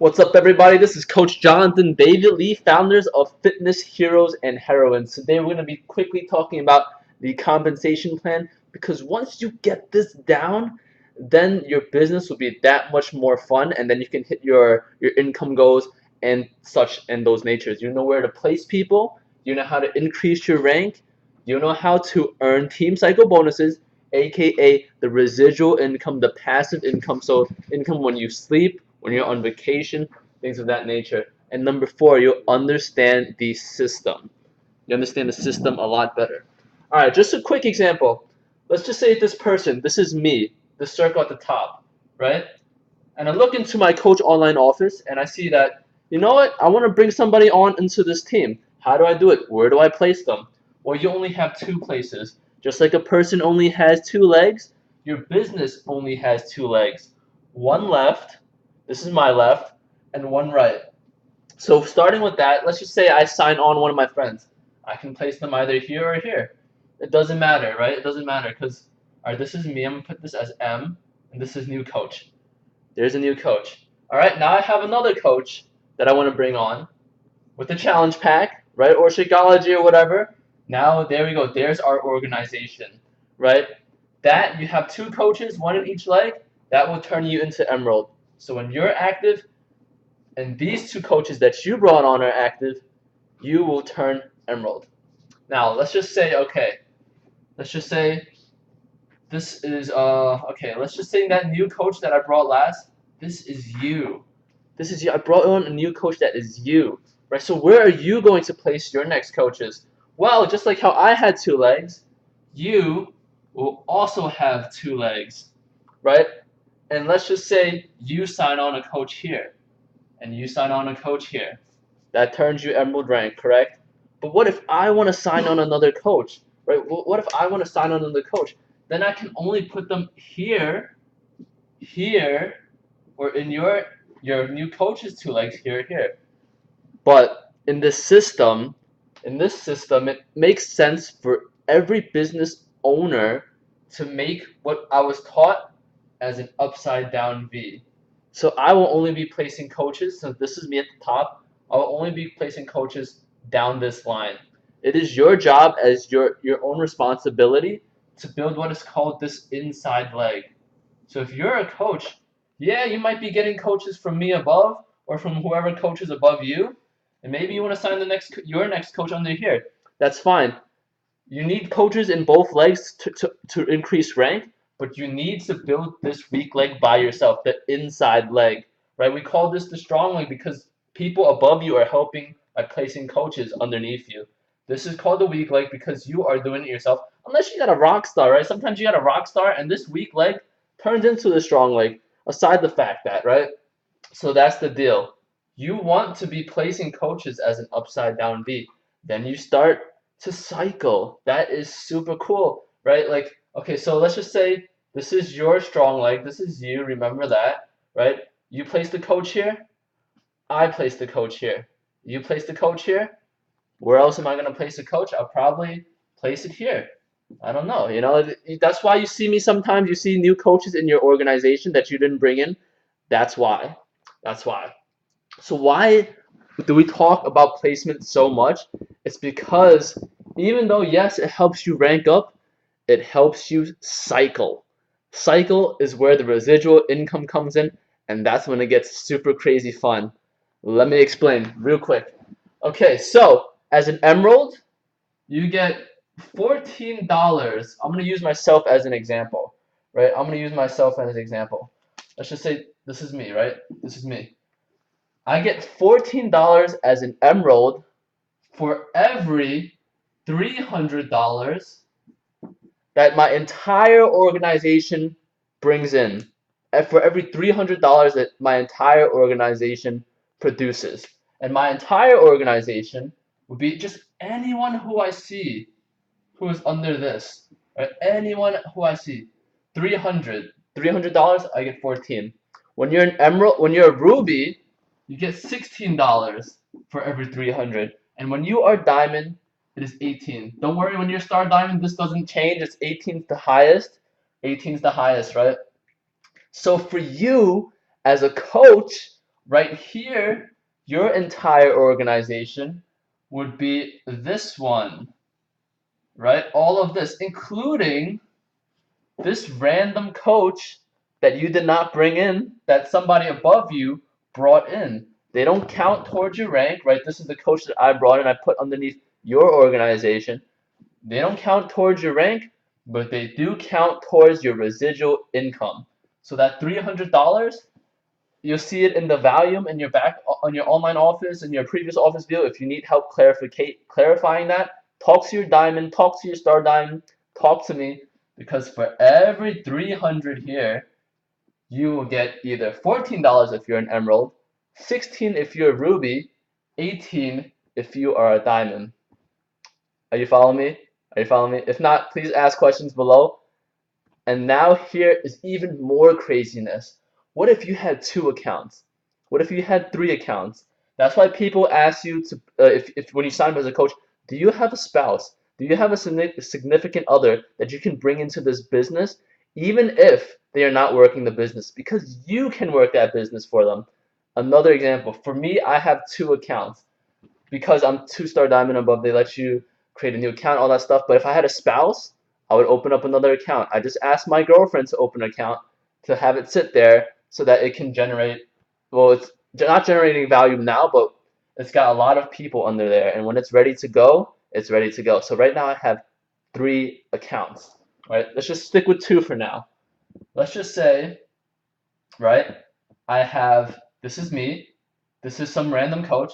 What's up, everybody? This is Coach Jonathan David Lee, founders of Fitness Heroes and Heroines. Today, we're going to be quickly talking about the compensation plan because once you get this down, then your business will be that much more fun, and then you can hit your income goals and such and those natures. You know where to place people, you know how to increase your rank, you know how to earn team cycle bonuses, aka the residual income, the passive income, so income when you sleep, when you're on vacation, things of that nature. And number four, you understand the system. You understand the system a lot better. All right, just a quick example. Let's just say this person, this is me, the circle at the top, right? And I look into my coach online office and I see that, you know what, I want to bring somebody on into this team. How do I do it? Where do I place them? Well, you only have two places. Just like a person only has two legs, your business only has two legs. One left, this is my left, and one right. So starting with that, let's just say I sign on one of my friends. I can place them either here or here. It doesn't matter, right? It doesn't matter because, all right, this is me. I'm going to put this as M, and this is new coach. There's a new coach. All right, now I have another coach that I want to bring on with the challenge pack, right, or Shakeology or whatever. Now, there we go. There's our organization, right? That, you have two coaches, one in each leg, that will turn you into Emerald. So when you're active and these two coaches that you brought on are active, you will turn Emerald. Now, let's just say, okay, let's just say this is, okay, let's just say that new coach that I brought last, this is you. This is you. I brought on a new coach that is you, right? So where are you going to place your next coaches? Well, just like how I had two legs, you will also have two legs, right? And let's just say you sign on a coach here, and you sign on a coach here. That turns you Emerald rank, correct? But what if I want to sign on another coach, right? What if I want to sign on another coach? Then I can only put them here, here, or in your new coach's two legs here, here. But in this system, it makes sense for every business owner to make what I was taught as an upside down V. So I will only be placing coaches, since this is me at the top, I will only be placing coaches down this line. It is your job as your own responsibility to build what is called this inside leg. So if you're a coach, yeah, you might be getting coaches from me above or from whoever coaches above you, and maybe you want to sign your next coach under here. That's fine. You need coaches in both legs to increase rank, but you need to build this weak leg by yourself, the inside leg, right? We call this the strong leg because people above you are helping by placing coaches underneath you. This is called the weak leg because you are doing it yourself. Unless you got a rock star, right? Sometimes you got a rock star and this weak leg turns into the strong leg, aside the fact that, right? So that's the deal. You want to be placing coaches as an upside down V. Then you start to cycle. That is super cool, right? Like, okay, so let's just say this is your strong leg. This is you. Remember that, right? You place the coach here. I place the coach here. You place the coach here. Where else am I going to place the coach? I'll probably place it here. I don't know. That's why you see me sometimes. You see new coaches in your organization that you didn't bring in. That's why. That's why. So why do we talk about placement so much? It's because even though, yes, it helps you rank up, it helps you cycle. Cycle is where the residual income comes in, and that's when it gets super crazy fun. Let me explain real quick. Okay, so as an Emerald, you get $14. I'm going to use myself as an example, right? I'm going to use myself as an example. Let's just say this is me, right? This is me. I get $14 as an Emerald for every $300 that my entire organization brings in. And for every $300 that my entire organization produces. And my entire organization would be just anyone who I see who is under this. Right? Anyone who I see. $300, I get 14. When you're an Emerald, when you're a Ruby, you get $16 for every 300. And when you are Diamond, it is 18. Don't worry, when you're Star Diamond, this doesn't change. It's 18th the highest. 18's the highest, right? So for you as a coach, right here, your entire organization would be this one, right? All of this, including this random coach that you did not bring in, that somebody above you brought in. They don't count towards your rank, right? This is the coach that I brought in, I put underneath your organization. They don't count towards your rank, but they do count towards your residual income. So that $300, you'll see it in the volume in your back on your online office in your previous office view. If you need help clarifying that, talk to your diamond, talk to your star diamond, talk to me, because for every 300 here, you will get either $14 if you're an emerald, 16 if you're a ruby, 18 if you are a diamond. Are you following me? Are you following me? If not, please ask questions below. And now here is even more craziness. What if you had 2 accounts? What if you had 3 accounts? That's why people ask you to, if when you sign up as a coach, do you have a spouse? Do you have a significant other that you can bring into this business, even if they are not working the business? Because you can work that business for them. Another example, for me, I have 2 accounts because I'm 2-star diamond above, they let you create a new account, all that stuff. But if I had a spouse, I would open up another account. I just asked my girlfriend to open an account to have it sit there so that it can generate, well, it's not generating value now, but it's got a lot of people under there. And when it's ready to go, it's ready to go. So right now I have 3 accounts, right? Let's just stick with 2 for now. Let's just say, right, I have, this is me, this is some random coach,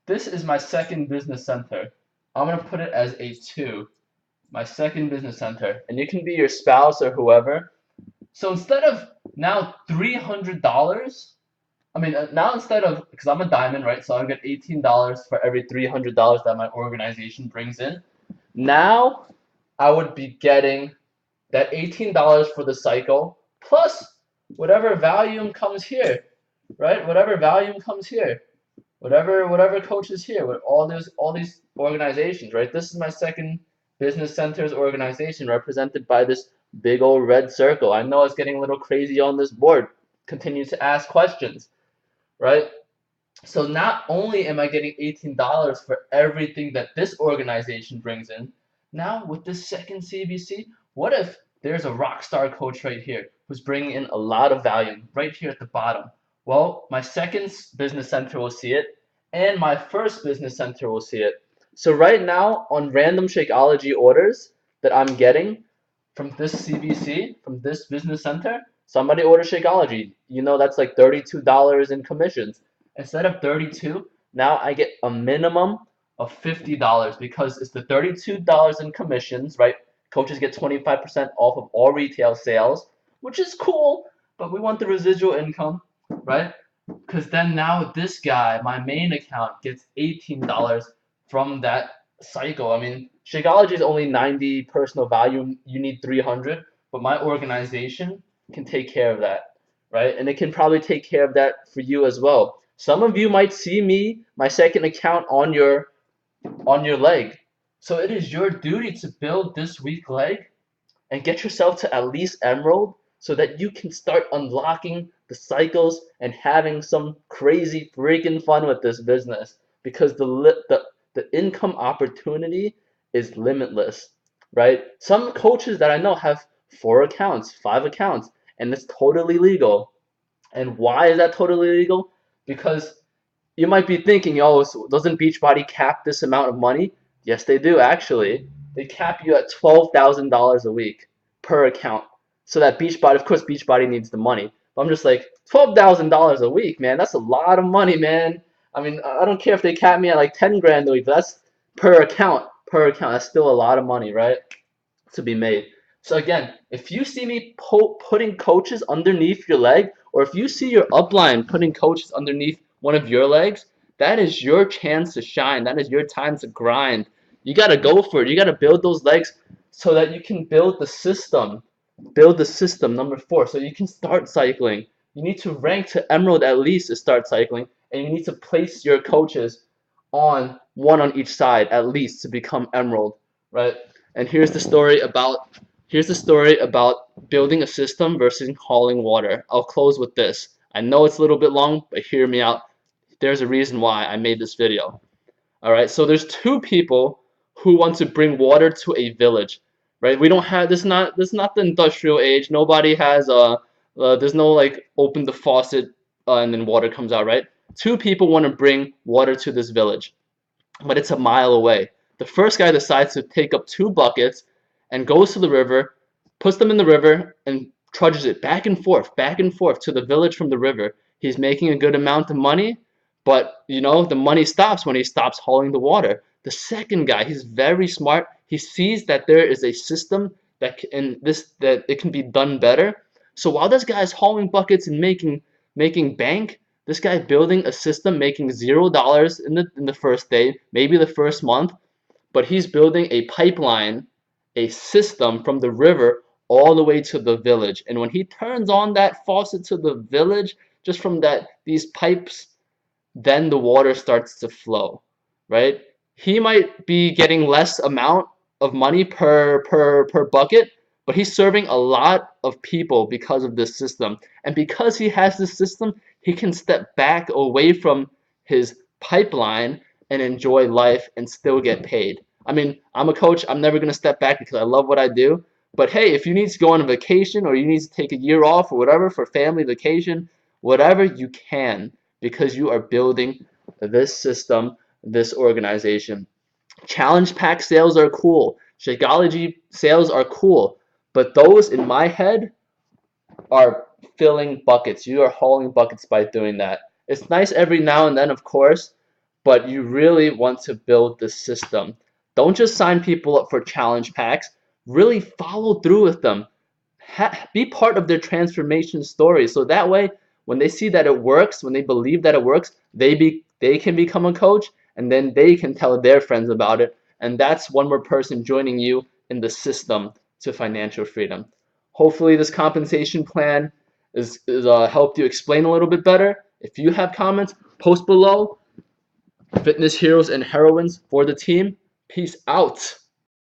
this is my second business center. I'm going to put it as a 2, my second business center. And you can be your spouse or whoever. So instead of now $300, I mean, now instead of, because I'm a diamond, right? So I get $18 for every $300 that my organization brings in. Now I would be getting that $18 for the cycle plus whatever volume comes here, right? Whatever volume comes here. Whatever coach is here with all these organizations, right? This is my second business centers organization represented by this big old red circle. I know it's getting a little crazy on this board. Continue to ask questions, right? So not only am I getting $18 for everything that this organization brings in, now with this second CBC, what if there's a rock star coach right here who's bringing in a lot of value right here at the bottom? Well, my second business center will see it, and my first business center will see it. So right now on random Shakeology orders that I'm getting from this CBC, from this business center, somebody orders Shakeology. You know that's like $32 in commissions. Instead of 32, now I get a minimum of $50 because it's the $32 in commissions, right? Coaches get 25% off of all retail sales, which is cool, but we want the residual income, right? Because then now this guy, my main account, gets $18 from that cycle. I mean, Shakeology is only 90 personal value. You need 300, but my organization can take care of that, right? And it can probably take care of that for you as well. Some of you might see me, my second account, on your leg. So it is your duty to build this weak leg and get yourself to at least emerald so that you can start unlocking the cycles and having some crazy freaking fun with this business, because the income opportunity is limitless, right? Some coaches that I know have 4 accounts, 5 accounts, and it's totally legal. And why is that totally legal? Because you might be thinking, oh, so doesn't Beachbody cap this amount of money? Yes, they do, actually. They cap you at $12,000 a week per account. So that Beachbody, of course, Beachbody needs the money. But I'm just like, $12,000 a week, man. That's a lot of money, man. I mean, I don't care if they cap me at like 10 grand a week, but that's per account. Per account. That's still a lot of money, right? To be made. So again, if you see me putting coaches underneath your leg, or if you see your upline putting coaches underneath one of your legs, that is your chance to shine. That is your time to grind. You got to go for it. You got to build those legs so that you can build the system. Build the system, number 4, so you can start cycling. You need to rank to emerald at least to start cycling, and you need to place your coaches on one on each side at least to become emerald, right? And here's the story about building a system versus hauling water. I'll close with this. I know it's a little bit long, but hear me out. There's a reason why I made this video. All right, so there's two people who want to bring water to a village, right? We don't have this is not the industrial age. Nobody has there's no like open the faucet and then water comes out, right? Two people want to bring water to this village, but it's a mile away. The first guy decides to take up two buckets and goes to the river, puts them in the river, and trudges it back and forth to the village from the river. He's making a good amount of money, but the money stops when he stops hauling the water. The second guy, he's very smart. He sees that there is a system that it can be done better. So while this guy is hauling buckets and making bank, this guy building a system making $0 in the first day, maybe the first month, but he's building a pipeline, a system from the river all the way to the village. And when he turns on that faucet to the village, just from these pipes, then the water starts to flow, right? He might be getting less amount of money per bucket, but he's serving a lot of people because of this system. And because he has this system, he can step back away from his pipeline and enjoy life and still get paid. I mean, I'm a coach. I'm never going to step back because I love what I do. But hey, if you need to go on a vacation or you need to take a year off or whatever for family vacation, whatever you can, because you are building this system, this organization. Challenge pack sales are cool. Shakeology sales are cool. But those in my head are filling buckets. You are hauling buckets by doing that. It's nice every now and then, of course, but you really want to build the system. Don't just sign people up for challenge packs. Really follow through with them. Be part of their transformation story. So that way, when they see that it works, when they believe that it works, they can become a coach, and then they can tell their friends about it. And that's one more person joining you in the system to financial freedom. Hopefully, this compensation plan is helped you explain a little bit better. If you have comments, post below. Fitness heroes and heroines for the team. Peace out.